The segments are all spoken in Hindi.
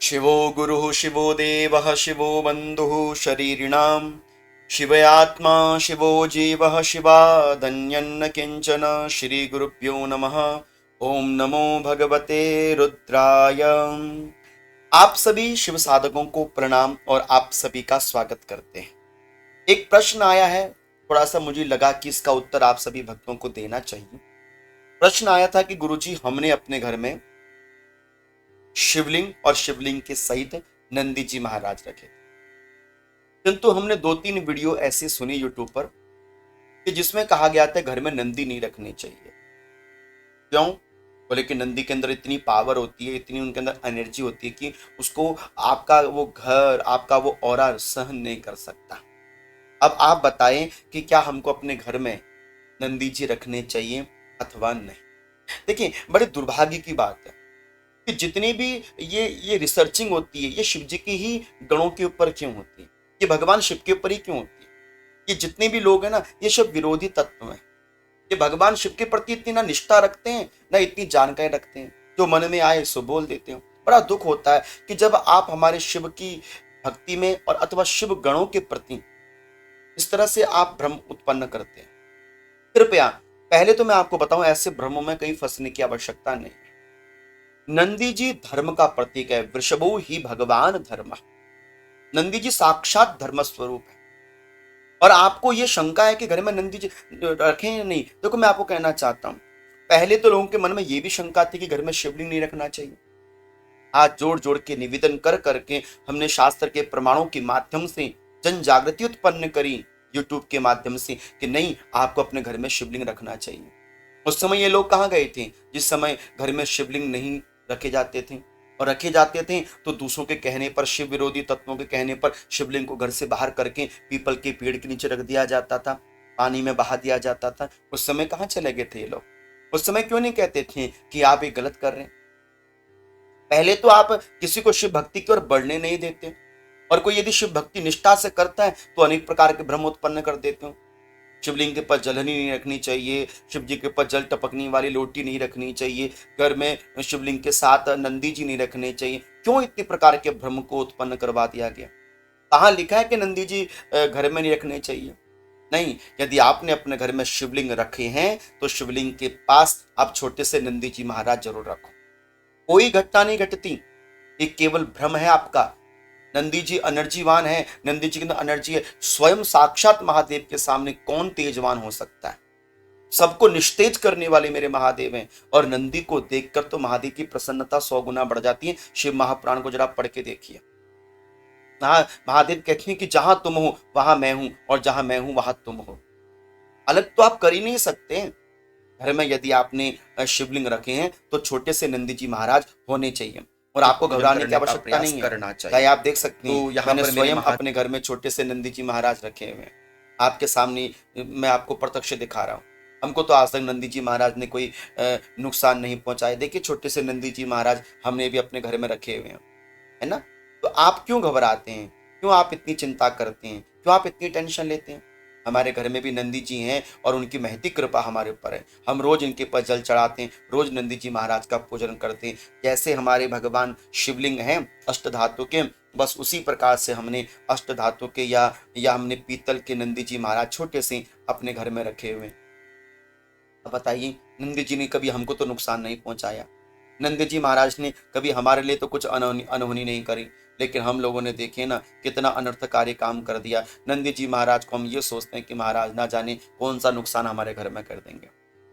शिवो गुरुः शिवो देवः शिवो बन्धुः शरीरिणां शिवयात्मा शिवो जीवः शिवादन्यन्न किंचन। श्री गुरुभ्यो नमः। ओम नमो भगवते रुद्राय। आप सभी शिव साधकों को प्रणाम और आप सभी का स्वागत करते हैं। एक प्रश्न आया है, थोड़ा सा मुझे लगा कि इसका उत्तर आप सभी भक्तों को देना चाहिए। प्रश्न आया था कि गुरुजी, हमने अपने घर में शिवलिंग और शिवलिंग के सहित नंदी जी महाराज रखे, किंतु हमने 2-3 वीडियो ऐसी सुनी यूट्यूब पर कि जिसमें कहा गया था घर में नंदी नहीं रखने चाहिए। क्यों? बोले कि नंदी के अंदर इतनी पावर होती है, इतनी उनके अंदर एनर्जी होती है कि उसको आपका वो घर, आपका वो ऑरा सहन नहीं कर सकता। अब आप बताएं कि क्या हमको अपने घर में नंदी जी रखने चाहिए अथवा नहीं। देखिए, बड़े दुर्भाग्य की बात है कि जितनी भी ये रिसर्चिंग होती है, ये शिव जी की ही गणों के ऊपर क्यों होती है, ये भगवान शिव के ऊपर ही क्यों होती है। ये जितने भी लोग हैं ना, ये सब विरोधी तत्व हैं। ये भगवान शिव के प्रति इतनी ना निष्ठा रखते हैं, ना इतनी जानकारी रखते हैं, जो मन में आए सो बोल देते हैं। बड़ा दुख होता है कि जब आप हमारे शिव की भक्ति में और अथवा शिव गणों के प्रति इस तरह से आप भ्रम उत्पन्न करते हैं। कृपया पहले तो मैं आपको बताऊं, ऐसे भ्रमों में कहीं फंसने की आवश्यकता नहीं। नंदी जी धर्म का प्रतीक है। वृषभो ही भगवान धर्म। नंदी जी साक्षात धर्म स्वरूप है। और आपको ये शंका है कि घर में नंदी जी रखें या नहीं। देखो, मैं आपको कहना चाहता हूं, पहले तो लोगों के मन में ये भी शंका थी कि घर में शिवलिंग नहीं रखना चाहिए। हाथ जोड़ जोड़ के निवेदन कर करके हमने शास्त्र के प्रमाणों के माध्यम से जन जागृति उत्पन्न करी, यूट्यूब के माध्यम से, कि नहीं, आपको अपने घर में शिवलिंग रखना चाहिए। उस समय ये लोग कहाँ गए थे जिस समय घर में शिवलिंग नहीं रखे जाते थे, और रखे जाते थे तो दूसरों के कहने पर, शिव विरोधी तत्वों के कहने पर शिवलिंग को घर से बाहर करके पीपल के पेड़ के नीचे रख दिया जाता था, पानी में बहा दिया जाता था। उस समय कहाँ चले गए थे ये लोग? उस समय क्यों नहीं कहते थे कि आप ये गलत कर रहे हैं? पहले तो आप किसी को शिव भक्ति की ओर बढ़ने नहीं देते, और कोई यदि शिव भक्ति निष्ठा से करता है तो अनेक प्रकार के भ्रम उत्पन्न कर देते हो। शिवलिंग के ऊपर जलहनी नहीं रखनी चाहिए, शिव जी के ऊपर जल टपकने वाली लोटी नहीं रखनी चाहिए, घर में शिवलिंग के साथ नंदी जी नहीं रखने चाहिए। क्यों इतने प्रकार के भ्रम को उत्पन्न करवा दिया गया? कहाँ लिखा है कि नंदी जी घर में नहीं रखने चाहिए? नहीं, यदि आपने अपने घर में शिवलिंग रखे हैं तो शिवलिंग के पास आप छोटे से नंदी जी महाराज जरूर रखो। कोई घटना नहीं घटती, ये केवल भ्रम है आपका। नंदी जी एनर्जीवान है, नंदी जी के अंदर एनर्जी है। स्वयं साक्षात महादेव के सामने कौन तेजवान हो सकता है? सबको निस्तेज करने वाले मेरे महादेव हैं। और नंदी को देखकर तो महादेव की प्रसन्नता 100 गुना बढ़ जाती है। शिव महापुराण को जरा पढ़ के देखिए। महादेव कहते हैं कि जहां तुम हो वहां मैं हूं, और जहां मैं हूं वहां तुम हो। अलग तो आप कर ही नहीं सकते। घर में यदि आपने शिवलिंग रखे हैं तो छोटे से नंदी जी महाराज होने चाहिए, और आपको घबराने की आवश्यकता नहीं है। करना चाहिए। आप देख सकते हैं, तो मैंने स्वयं अपने घर में छोटे से नंदी जी महाराज रखे हुए हैं। आपके सामने मैं आपको प्रत्यक्ष दिखा रहा हूँ। हमको तो आज तक नंदी जी महाराज ने कोई नुकसान नहीं पहुंचाए। देखिए, छोटे से नंदी जी महाराज हमने भी अपने घर में रखे हुए हैं, है ना। तो आप क्यों घबराते हैं? क्यों आप इतनी चिंता करते हैं? क्यों आप इतनी टेंशन लेते हैं? हमारे घर में भी नंदी जी हैं, और उनकी महती कृपा हमारे ऊपर है। हम रोज इनके पर जल चढ़ाते हैं, रोज नंदी जी महाराज का पूजन करते हैं। जैसे हमारे भगवान शिवलिंग हैं अष्ट धातु के, बस उसी प्रकार से हमने अष्ट धातु के या हमने पीतल के नंदी जी महाराज छोटे से अपने घर में रखे हुए। अब बताइए, नंदी जी ने कभी हमको तो नुकसान नहीं पहुंचाया। नंदी जी महाराज ने कभी हमारे लिए तो कुछ अनहोनी नहीं करी, लेकिन हम लोगों ने देखे ना कितना अनर्थकारी काम कर दिया। नंदी जी महाराज को हम ये सोचते हैं कि महाराज ना जाने कौन सा नुकसान हमारे घर में कर देंगे।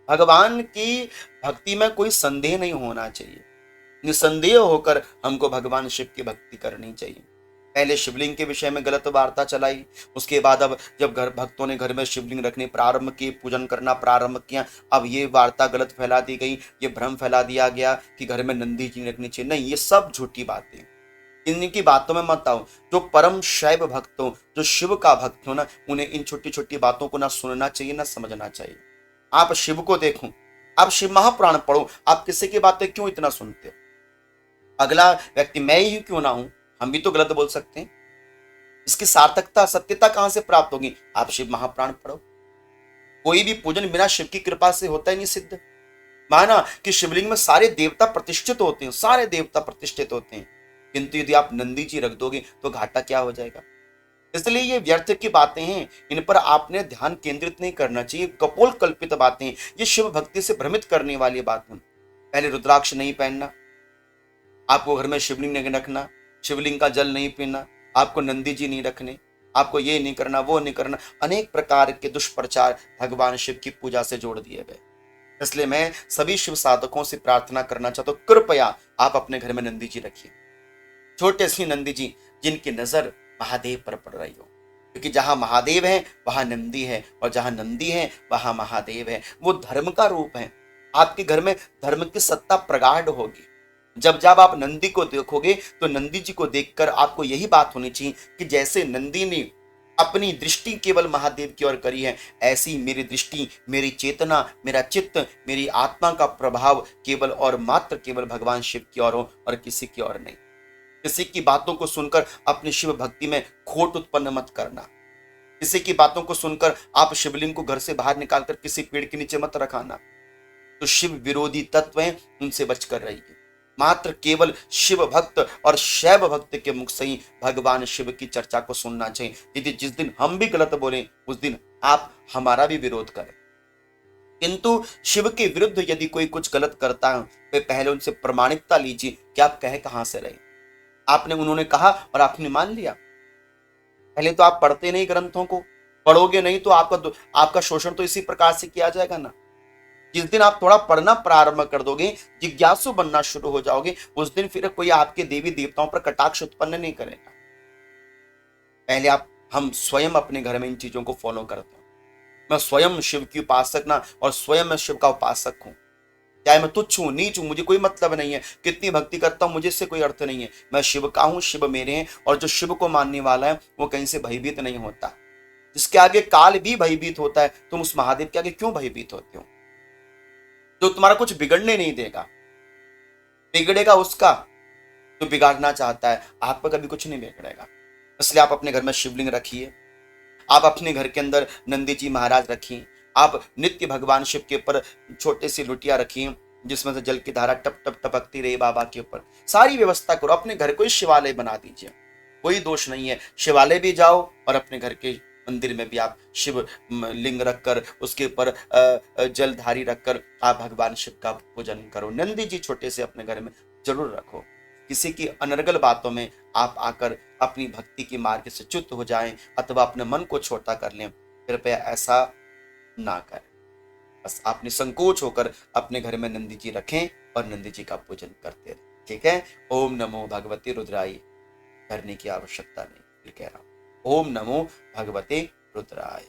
भगवान की भक्ति में कोई संदेह नहीं होना चाहिए। निसंदेह होकर हमको भगवान शिव की भक्ति करनी चाहिए। पहले शिवलिंग के विषय में गलत वार्ता चलाई, उसके बाद अब जब भक्तों ने घर में शिवलिंग रखने प्रारंभ किए, पूजन करना प्रारंभ किया, अब ये वार्ता गलत फैला दी गई, ये भ्रम फैला दिया गया कि घर में नंदी जी रखनी चाहिए। नहीं, ये सब झूठी बातें। इनकी बातों में मत आओ। जो परम शैव भक्त हो, जो शिव का भक्त हो ना, उन्हें इन छोटी छोटी बातों को ना सुनना चाहिए, ना समझना चाहिए। आप शिव को देखो, आप शिव महापुराण पढ़ो, आप किसी की बातें क्यों इतना सुनते हो? अगला व्यक्ति मैं ही क्यों ना हूं, हम भी तो गलत बोल सकते हैं। इसकी सार्थकता, सत्यता कहां से प्राप्त होगी? आप शिव महापुराण पढ़ो। कोई भी पूजन बिना शिव की कृपा से होता ही नहीं सिद्ध। माना कि शिवलिंग में सारे देवता प्रतिष्ठित होते हैं, सारे देवता प्रतिष्ठित होते हैं। किंतु यदि आप नंदी जी रख दोगे तो घाटा क्या हो जाएगा। इसलिए ये व्यर्थ की बातें हैं, इन पर आपने ध्यान केंद्रित नहीं करना चाहिए। कपोल कल्पित बातें, ये शिव भक्ति से भ्रमित करने वाली बात है। पहले रुद्राक्ष नहीं पहनना, आपको घर में शिवलिंग नहीं रखना, शिवलिंग का जल नहीं पीना, आपको नंदी जी नहीं रखने, आपको ये नहीं करना, वो नहीं करना, अनेक प्रकार के दुष्प्रचार भगवान शिव की पूजा से जोड़ दिए गए। इसलिए मैं सभी शिव साधकों से प्रार्थना करना चाहता हूं, कृपया आप अपने घर में नंदी जी रखिए, छोटे सी नंदी जी जिनकी नजर महादेव पर पड़ रही हो, क्योंकि जहां महादेव है वहां नंदी है, और जहां नंदी है वहां महादेव है। वो धर्म का रूप है। आपके घर में धर्म की सत्ता प्रगाढ़ होगी। जब जब आप नंदी को देखोगे तो नंदी जी को देखकर आपको यही बात होनी चाहिए कि जैसे नंदी ने अपनी दृष्टि केवल महादेव की ओर करी है, ऐसी मेरी दृष्टि, मेरी चेतना, मेरा चित्त, मेरी आत्मा का प्रभाव केवल और मात्र केवल भगवान शिव की ओर हो और किसी की ओर नहीं। किसी की बातों को सुनकर अपनी शिव भक्ति में खोट उत्पन्न मत करना। किसी की बातों को सुनकर आप शिवलिंग को घर से बाहर निकालकर किसी पेड़ के नीचे मत रखाना। तो शिव विरोधी तत्व हैं, उनसे बचकर रहिए। मात्र केवल शिव भक्त और शैव भक्त के मुख से ही भगवान शिव की चर्चा को सुनना चाहिए। यदि जिस दिन हम भी गलत बोले उस दिन आप हमारा भी विरोध करें। किंतु शिव के विरुद्ध यदि कोई कुछ गलत करता है तो पहले उनसे प्रमाणिकता लीजिए कि आप कह कहां से रहे। आपने, उन्होंने कहा और आपने मान लिया। पहले तो आप पढ़ते नहीं ग्रंथों को, पढ़ोगे नहीं तो आपका शोषण तो इसी प्रकार से किया जाएगा ना। जिस दिन आप थोड़ा पढ़ना प्रारंभ कर दोगे, जिज्ञासु बनना शुरू हो जाओगे, उस दिन फिर कोई आपके देवी देवताओं पर कटाक्ष उत्पन्न नहीं करेगा। पहले हम स्वयं अपने घर में इन चीजों को फॉलो करते हैं। मैं स्वयं शिव की उपासक ना, और स्वयं मैं शिव का उपासक हूं। चाहे मैं तुच्छ हूं, नीच हूं, मुझे कोई मतलब नहीं है। कितनी भक्ति करता हूं मुझे इससे कोई अर्थ नहीं है। मैं शिव का हूं, शिव मेरे हैं, और जो शिव को मानने वाला है वो कहीं से भयभीत नहीं होता। जिसके आगे काल भी भयभीत होता है, तुम उस महादेव के आगे क्यों भयभीत होते हो? जो तुम्हारा कुछ बिगड़ने नहीं देगा, बिगड़ेगा उसका जो बिगाड़ना चाहता है, आपका कभी कुछ नहीं बिगड़ेगा। इसलिए आप अपने घर में शिवलिंग रखिए, आप अपने घर के अंदर नंदी जी महाराज रखिए, आप नित्य भगवान शिव के ऊपर छोटी सी लुटिया रखिए जिसमें से जल की धारा टप टप टपकती रही बाबा के ऊपर। सारी व्यवस्था करो, अपने घर को ही शिवालय बना दीजिए, कोई दोष नहीं है। शिवालय भी जाओ और अपने घर के मंदिर में भी आप शिव लिंग रखकर उसके ऊपर जलधारी रखकर आप भगवान शिव का पूजन करो। नंदी जी छोटे से अपने घर में जरूर रखो। किसी की अनर्गल बातों में आप आकर अपनी भक्ति की मार्ग से च्युत हो जाएं अथवा अपने मन को छोटा कर लें, कृपया ऐसा ना करें। बस आप निसंकोच होकर अपने घर में नंदी जी रखें और नंदी जी का पूजन करते रहें। ठीक है। ओम नमो भगवते रुद्राय। करने की आवश्यकता नहीं, फिर कह रहा हूं ओम नमो भगवते रुद्राय।